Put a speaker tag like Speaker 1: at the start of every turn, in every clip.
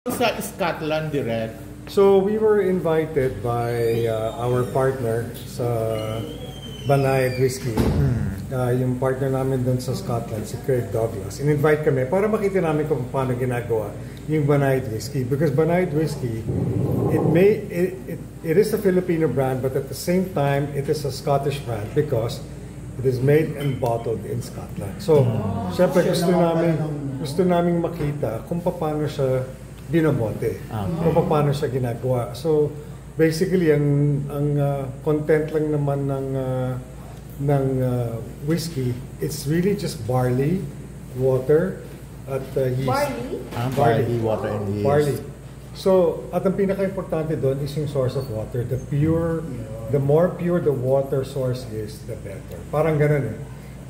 Speaker 1: Sa Scotland direct.
Speaker 2: So we were invited by our partner sa Banayad Whiskey. Yung partner namin doon sa Scotland, si Craig Douglas. In-invite kami para makita namin kung paano ginagawa yung Banayad Whiskey. Because Banayad Whiskey, it is a Filipino brand, but at the same time, it is a Scottish brand because it is made and bottled in Scotland. So, syempre gusto namin makita kung paano siya binobote, kung paano siya ginagawa. So, basically, ang content lang naman ng whiskey, it's really just barley, water, at yeast.
Speaker 3: Barley, water, and yeast.
Speaker 2: Barley. So, at ang pinaka-importante doon is yung source of water. The more pure the water source is, the better. Parang ganun eh.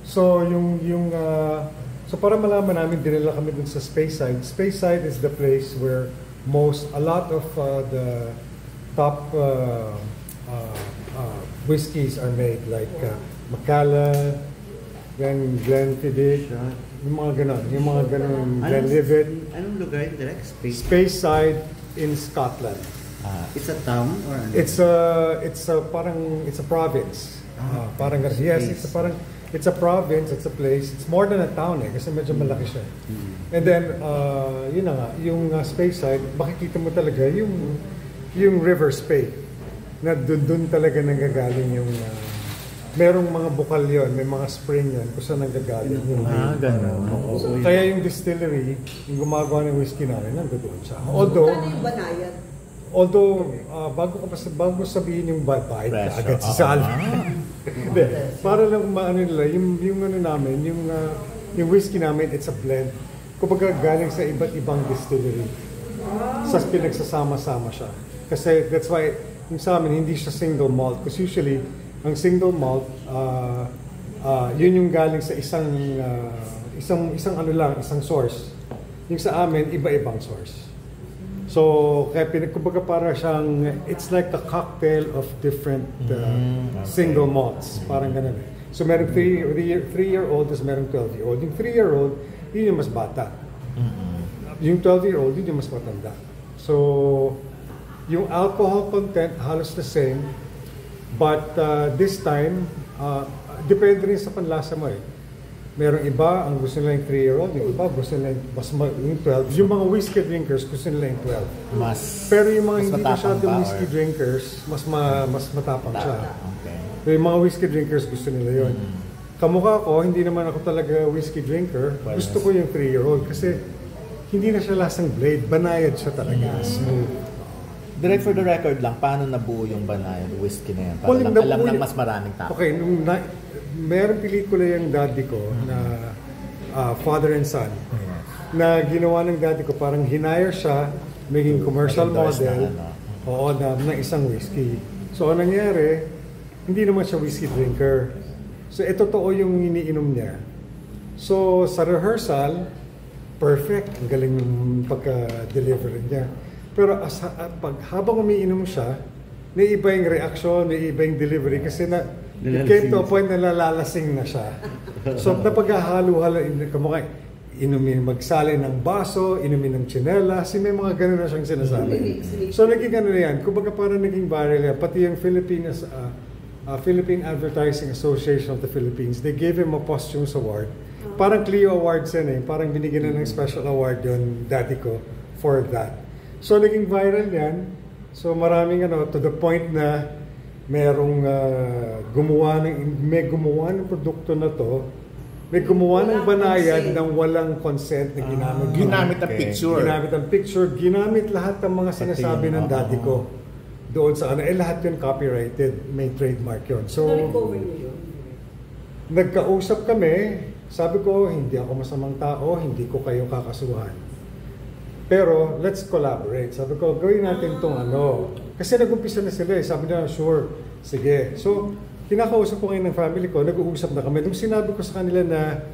Speaker 2: So, so para malaman namin, dinala kami dun sa Speyside. Speyside is the place where a lot of the top whiskeys are made, like Macallan, then Glenfiddich, yung mga ganon, Glenlivet.
Speaker 3: Anong lugar yung direct?
Speaker 2: Speyside in Scotland.
Speaker 3: It's a town or ano?
Speaker 2: It's a province. Parang yes, it's a province, it's a place. It's more than a town eh, kasi medyo malaki siya. And then, yun na nga, yung Speyside, makikita mo talaga yung River Spey. Na dun talaga nanggagaling yung, merong mga bukal yun, may mga spring yun, kung saan nanggagaling yung
Speaker 3: gano'n.
Speaker 2: Kaya yung distillery, yung gumagawa ng whiskey namin, nandoon siya. Although, bago sabihin yung bye-bye, agad si Sal. Hindi, para lang maano nila, yung ano namin, yung whiskey namin, it's a blend. Kumbaga galing sa iba't ibang distillery. Sa pinagsasama-sama siya. Kasi that's why, yung sa amin, hindi siya single malt. Because usually, ang single malt, yun yung galing sa isang source. Yung sa amin, iba-ibang source. So, kaya kumbaga para siyang, it's like a cocktail of different single malts. Parang ganun eh. So, merong 3-year-old, tapos merong 12-year-old. Yung 3-year-old, yun yung mas bata. Yung 12-year-old, yun yung mas matanda. So, yung alcohol content, halos the same. But this time, depende rin sa panlasa mo eh. Merong iba, ang gusto nila yung 3-year-old, yung iba gusto nila yung 12. Yung mga whiskey drinkers, gusto nila yung 12. Pero yung mga hindi masyadong whiskey drinkers, mas matapang siya. Okay. Yung mga whiskey drinkers, gusto nila yun. Kamukha ko, hindi naman ako talaga whiskey drinker. Gusto ko yung 3-year-old kasi hindi na siya lasang blade. Banayad siya talaga. Smooth.
Speaker 3: Direct for the record lang, paano nabuo yung Banayad whiskey na yan? Para lang alam ng mas maraming tao.
Speaker 2: Okay, meron pelikula yung daddy ko na Father and Son na ginawa ng daddy ko, parang hinire siya maging commercial model na isang whiskey. So ang nangyari, hindi naman siya whiskey drinker. So totoo yung iniinom niya. So sa rehearsal, perfect, ang galing yung pagka-deliver niya. Pero habang umiinom siya, naiiba yung reaction, naiiba yung delivery kasi it came to a point na nalalasing na siya. So napaghahalo-halo, kamukha, inumin, magsali ng baso, inumin ng tsinela, kasi may mga ganun na siyang sinasabi. So naging ano na yan, kumbaga parang naging viral yan. Pati yung Philippine Advertising Association of the Philippines, they gave him a posthumous award. Parang Clio Awards yan eh, parang binigyan na ng special award yung daddy ko for that. So naging viral yan. So maraming to the point na merong gumawa ng produkto na to, may gumawa ng Banayad ng walang consent na ginamit.
Speaker 1: Ginamit ang picture. Ginamit
Speaker 2: lahat ng mga sinasabi ng daddy ko. Doon sa lahat yun copyrighted, may trademark yun. So, nagkausap kami, sabi ko, hindi ako masamang tao, hindi ko kayo kakasuhan. Pero, let's collaborate. Sabi ko, gawin natin itong Kasi nag-umpisa na sila eh. Sabi nila, sure, sige. So, kinakausap ko ngayon ng family ko, nag-uusap na kami. Nung sinabi ko sa kanila na,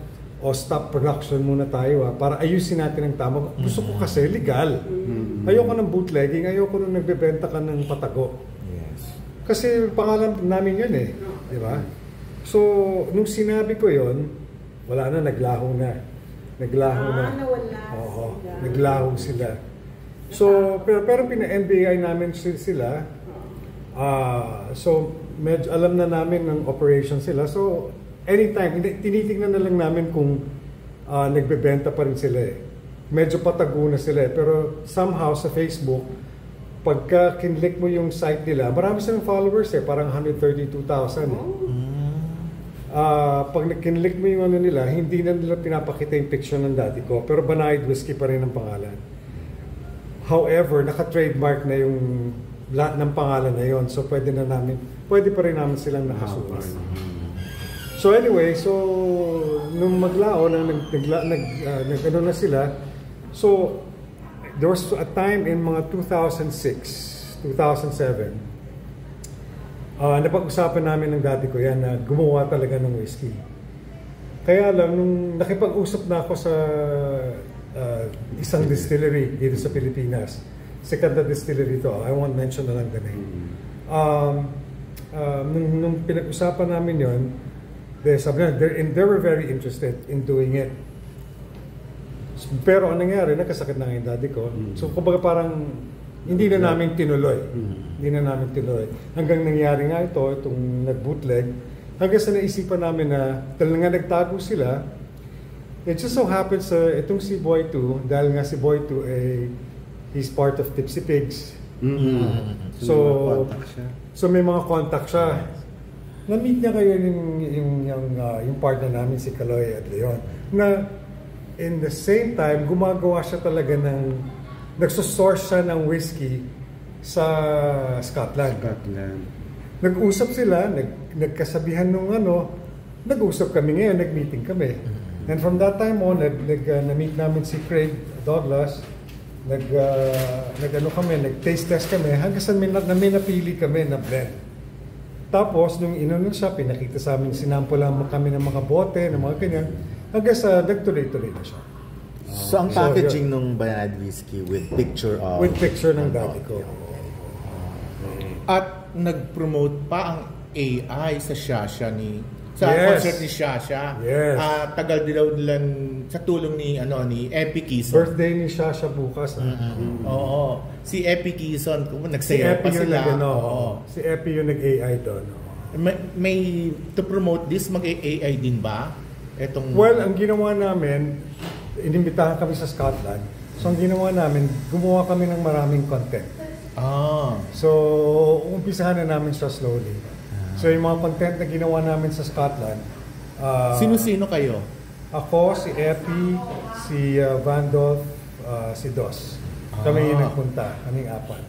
Speaker 2: stop production muna tayo para ayusin natin ang tama. Gusto ko kasi legal. Ayoko ng bootlegging, ayoko nung nagbebenta ka ng patago.
Speaker 3: Yes.
Speaker 2: Kasi pangalan namin yun eh. Di ba? So, nung sinabi ko yun, wala na, naglaho na. Naglaho na.
Speaker 4: Nawala
Speaker 2: Oo,
Speaker 4: sila.
Speaker 2: naglaho sila. So, pero pina-NBI namin sila. So, medyo alam na namin ng operation sila. So, anytime, tinitingnan na lang namin kung nagbebenta pa rin sila eh. Medyo patago na sila eh. Pero somehow sa Facebook, pagka kinlik mo yung site nila, marami silang followers eh, parang 132,000 eh. Pag kinlik mo yung ano nila, hindi na nila pinapakita yung picture ng dati ko, pero Banayad Whiskey pa rin ang pangalan. However, naka-trademark na yung lahat ng pangalan na yon, so pwede pa rin namin silang nakasulat. So anyway, so nung maglao nag-ano na sila, so there was a time in mga 2006, 2007, napag-usapan namin ng dati ko yan na gumawa talaga ng whiskey. Kaya lang, nung nakipag-usap na ako sa isang distillery dito sa Pilipinas, sikat na distillery to, I won't mention na lang the name. Nung pinag-usapan namin yon, sabi na, they were very interested in doing it. Pero anong nangyari, nagkasakit na yung daddy ko. So kumbaga parang hindi na namin tinuloy. Hindi na namin tinuloy. Hanggang nangyari nga itong nag-bootleg, hanggang sa naisipan namin na talagang nagtago sila. It just so happens itong si Boy 2, dahil nga si Boy 2 he's part of Tipsy Pigs. So may mga contact siya. Na-meet niya kayo yung partner namin, si Kaloy at Leon, na in the same time, gumagawa siya talaga nagsosource siya ng whiskey sa Scotland. Nag-usap sila, nagkasabihan nung nag-usap kami ngayon, nag-meeting kami. And from that time on, na-meet namin si Craig Douglas, nag-taste test kami, hanggang sa may napili kami na blend. Tapos, nung inunan siya, pinakita sa amin, sinample lang kami ng mga bote, ng mga ganyan, hanggang sa nagtuloy-tuloy na siya.
Speaker 3: So, ang packaging ng Banayad Whiskey with picture of...
Speaker 2: With picture ng daddy ko.
Speaker 1: At nag-promote pa ang AI sa Shasha sa concert ni Shasha.
Speaker 2: Yes.
Speaker 1: Tagal daw nilang sa tulong ni Epi Kison.
Speaker 2: Birthday ni Shasha bukas.
Speaker 1: Oo. Si Epi Kison, nagsayaw pa sila.
Speaker 2: Si Epi yung nag-AI doon.
Speaker 1: May to promote this, mag-AI din ba?
Speaker 2: Well, ang ginawa namin, inimbitahan kami sa Scotland. So ang ginawa namin, gumawa kami ng maraming content. So umpisahan na namin siya slowly. So yung mga content na ginawa namin sa Scotland,
Speaker 1: sino-sino kayo?
Speaker 2: Ako, si Epi, si Vandolph, si Dos. Kami yung nagpunta, kaming apat.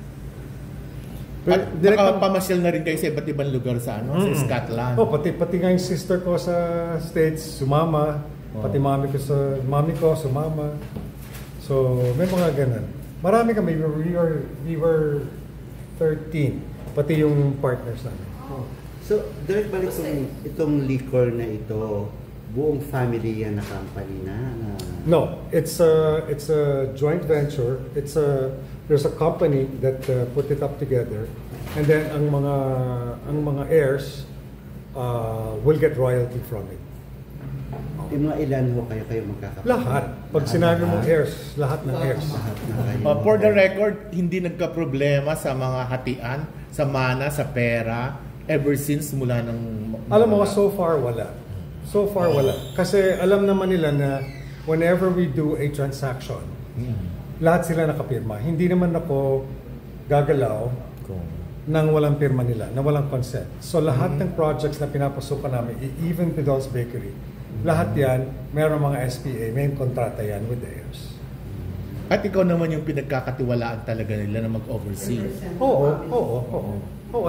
Speaker 1: At nakapamasyal na rin kayo sa iba't ibang lugar sa Scotland.
Speaker 2: Pati nga yung sister ko sa States, sumama. Pati mami ko sumama. So may mga ganun. Marami kami, we were 13, pati yung partners namin.
Speaker 4: So, direct balik itong liquor na ito, buong family yan na company na?
Speaker 2: No, it's a joint venture. There's a company that put it up together, and then ang mga heirs will get royalty from it.
Speaker 4: Yung mga ilan ho kayo magkakapatid?
Speaker 2: Lahat. Pag sinabi mong heirs, lahat ng heirs.
Speaker 1: For the record, hindi nagka-problema sa mga hatian, sa mana, sa pera, ever since mula ng...
Speaker 2: Alam mo, so far wala. Kasi alam naman nila na whenever we do a transaction, lahat sila nakapirma. Hindi naman ako gagalaw nang walang pirma nila, na walang consent. So lahat ng projects na pinapasukan namin, even Pidol's Bakery, lahat yan, mayroong mga SPA, may kontrata yan with the heirs.
Speaker 1: At ikaw naman yung pinagkakatiwalaan talaga nila na mag-oversee.
Speaker 2: Oo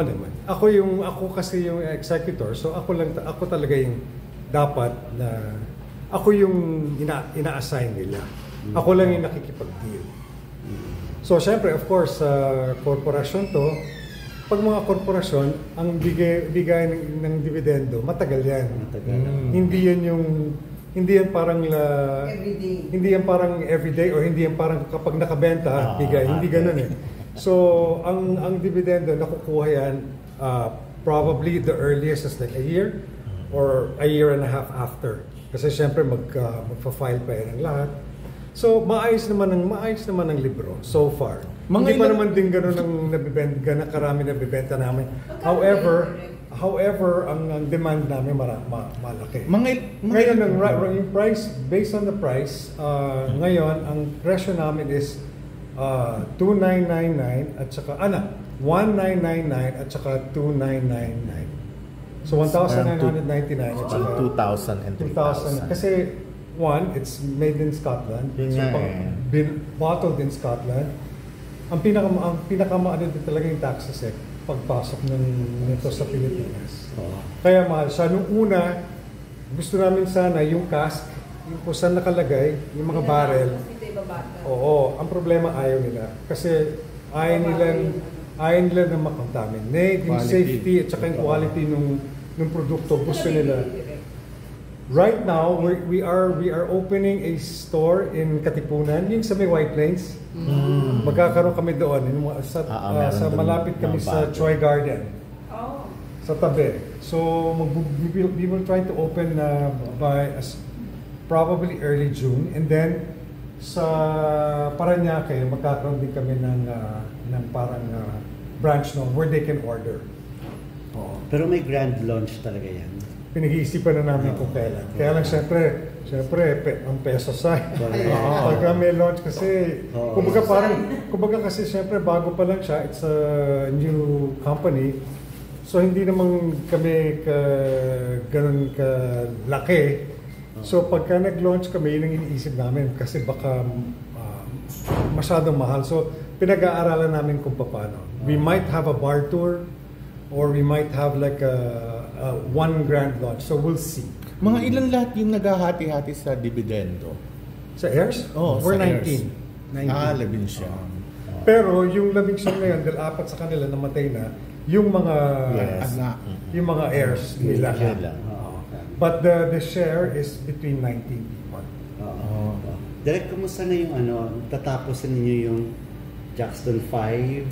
Speaker 2: naman. Ako kasi yung executor, so ako talaga yung dapat na ako yung ina-assign nila. Ako lang yung nakikipag-deal. So syempre, of course, korporasyon to, pag mga korporasyon, ang bigay ng dividendo, matagal yan. Hindi yan parang everyday. Hindi yan parang everyday or hindi yan parang kapag nakabenta, bigay. Hindi ganoon eh. So, ang dividendo nakukuha yan probably the earliest is like a year or a year and a half after. Kasi syempre magpa-file pa yan ang lahat. So, maayos naman ang libro so far. Hindi pa naman din gano'n ang nabibenta, karami nabibenta namin. However, ang demand namin malaki. Ngayon, yung price, based on the price, ngayon, ang presyo namin is 2,999 at saka, 1,999 at saka 2,999. So, 1,999 at saka
Speaker 3: 2,000 and 3,000.
Speaker 2: Kasi, one, it's made in Scotland.
Speaker 3: Yun
Speaker 2: So,
Speaker 3: nga
Speaker 2: bottled in Scotland. Ang pinakamaano din talaga yung taxes pagpasok nito sa Pilipinas. Kaya mahal siya. Nung una, gusto namin sana yung cask, yung kung saan nakalagay, yung mga barrel. Oo, ang problema ayaw nila. Kasi ayaw nila na makontaminate, yung safety at saka yung quality ng produkto. Gusto nila. Right now, we are opening a store in Katipunan, yung sa may White Plains. Magkakaroon kami doon sa malapit kami sa Troy Garden. Sa tabi. So we will try to open by probably early June, and then sa Parañaque magkakaroon din kami ng parang branch where they can order.
Speaker 4: Pero may grand launch talaga yan.
Speaker 2: Pinag-iisipan na namin kung kailan. Kaya lang siyempre ang peso sa pagka may launch kasi kumbaga kasi siyempre bago pa lang siya, it's a new company, so hindi naman kami ganun kalaki. So pagka nag-launch kami, yun ang iniisip namin kasi baka masyadong mahal, so pinag-aaralan namin kung paano. We might have a bar tour or we might have like a one grand launch, so we'll see.
Speaker 1: Mga ilan lahat yung naghahati-hati sa dividendo?
Speaker 2: Sa heirs?
Speaker 1: sa
Speaker 2: We're 19.
Speaker 1: heirs. 11 siya.
Speaker 2: Pero yung 11 ngayon, dahil 4 sa kanila namatay na, yung mga
Speaker 1: anak,
Speaker 2: yung mga heirs nila. But the share is between 19 people.
Speaker 4: Direk, kumusta na yung tatapos na ninyo yung Jackson 5?